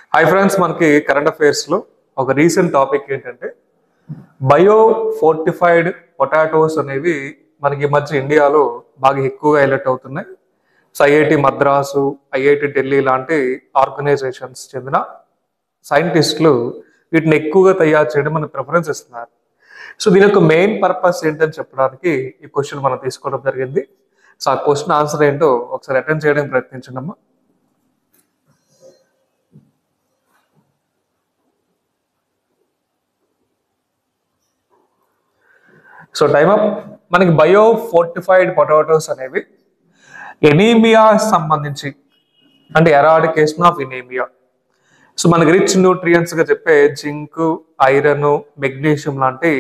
Hi friends, మనకి current affairs లో ఒక రీసెంట్ టాపిక్ ఏంటంటే బయో ఫోర్టిఫైడ్ పొటాటోస్ అనేవి మనకి ఈ మధ్య ఇండియాలో బాగా ఎక్కువగా హైలైట్ అవుతున్నాయి. So IIT Madras, IIT Delhi లాంటి ఆర్గనైజేషన్స్ చెందిన సైంటిస్టులు వీటిని ఎక్కువగా తయారు చేయడం మనకు ప్రిఫరెన్స్ ఇస్తున్నారు. సో దీని యొక్క మెయిన్ పర్పస్ ఏంటని చెప్పడానికి ఈ క్వశ్చన్ మనం తీసుకోవడం జరిగింది. సో ఆ క్వశ్చన్ ఆన్సర్ ఏంటో ఒకసారి అటెండ్ చేయడానికి ప్రయత్నించండి అమ్మా. So time up. మనకి బయో ఫోర్టిఫైడ్ పొటాటోస్ అనేవి ఎనీమియా సంబంధించి, అంటే ఎరాడికేషన్ ఆఫ్ ఎనీమియా. సో మనకి రిచ్ న్యూట్రియంట్స్ గా చెప్పే జింక్, ఐరన్, మెగ్నీషియం లాంటి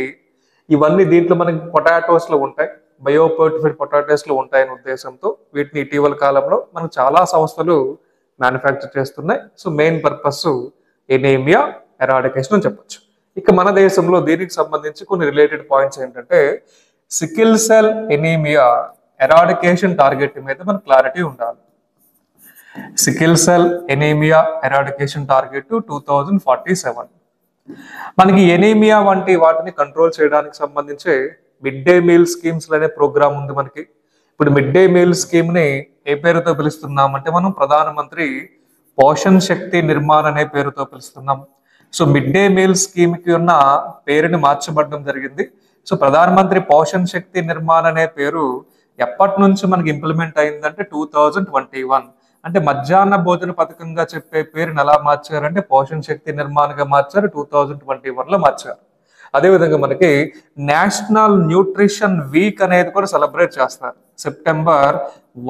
ఇవన్నీ దీంట్లో మనకి పొటాటోస్ లో ఉంటాయి. బయో ఫోర్టిఫైడ్ పొటాటోస్ లో ఉంటాయనే ఉద్దేశంతో వీటిని ఇటీవల కాలంలో మనకు చాలా సంస్థలు మ్యానుఫ్యాక్చర్ చేస్తున్నాయి. So main purpose anaemia eradication అని చెప్పొచ్చు. ఇక మన దేశంలో దీనికి సంబంధించి కొన్ని రిలేటెడ్ పాయింట్స్ ఏంటంటే sickle cell anaemia eradication target మీద మన క్లారిటీ ఉండాలి. Sickle cell anaemia eradication target 2047. మనకి ఎనీమియా వంటి వాటిని కంట్రోల్ చేయడానికి సంబంధించి మిడ్ డే మీల్ స్కీమ్స్ అనే ప్రోగ్రామ్ ఉంది మనకి. ఇప్పుడు మిడ్ డే మీల్ స్కీమ్ ని ఏ పేరుతో పిలుస్తున్నామంటే మనం ప్రధానమంత్రి పోషణ్ శక్తి నిర్మాణ్ అనే పేరుతో పిలుస్తున్నాం. So mid day meal scheme కి ఉన్న పేరుని మార్చబడడం జరిగింది. సో ప్రధానమంత్రి పోషణ్ శక్తి నిర్మాణ్ అనే పేరు ఎప్పటి నుంచి మనకి ఇంప్లిమెంట్ అయిందంటే 2021. అంటే మధ్యాహ్న భోజన పథకంగా చెప్పే పేరుని ఎలా మార్చారంటే పోషణ్ శక్తి నిర్మాణ్గా మార్చారు, 2021 లో మార్చారు. అదేవిధంగా మనకి నేషనల్ న్యూట్రిషన్ వీక్ అనేది కూడా సెలబ్రేట్ చేస్తారు. సెప్టెంబర్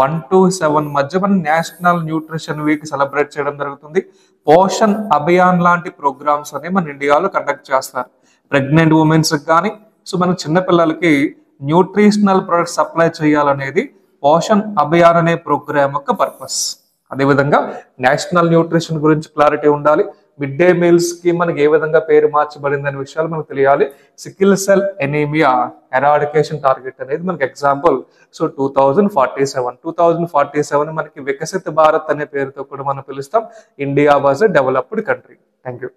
1 to 7 మధ్య మనం నేషనల్ న్యూట్రిషన్ వీక్ సెలబ్రేట్ చేయడం జరుగుతుంది. పోషణ్ అభియాన్ లాంటి ప్రోగ్రామ్స్ అనేవి మన ఇండియాలో కండక్ట్ చేస్తారు. ప్రెగ్నెంట్ ఉమెన్స్ కానీ, సో మన చిన్నపిల్లలకి న్యూట్రిషనల్ ప్రొడక్ట్స్ సప్లై చేయాలనేది పోషణ్ అభియాన్ అనే ప్రోగ్రామ్ యొక్క పర్పస్. అదేవిధంగా నేషనల్ న్యూట్రిషన్ గురించి క్లారిటీ ఉండాలి. మిడ్ డే మీల్ స్కీమ్ మనకి ఏ విధంగా పేరు మార్చబడింది అనే విషయాలు మనకు తెలియాలి. Sickle cell anaemia eradication target అనేది మనకి ఎగ్జాంపుల్. సో 2047 మనకి వికసిత భారత్ అనే పేరుతో కూడా మనం పిలుస్తాం. India was a developed country. Thank you.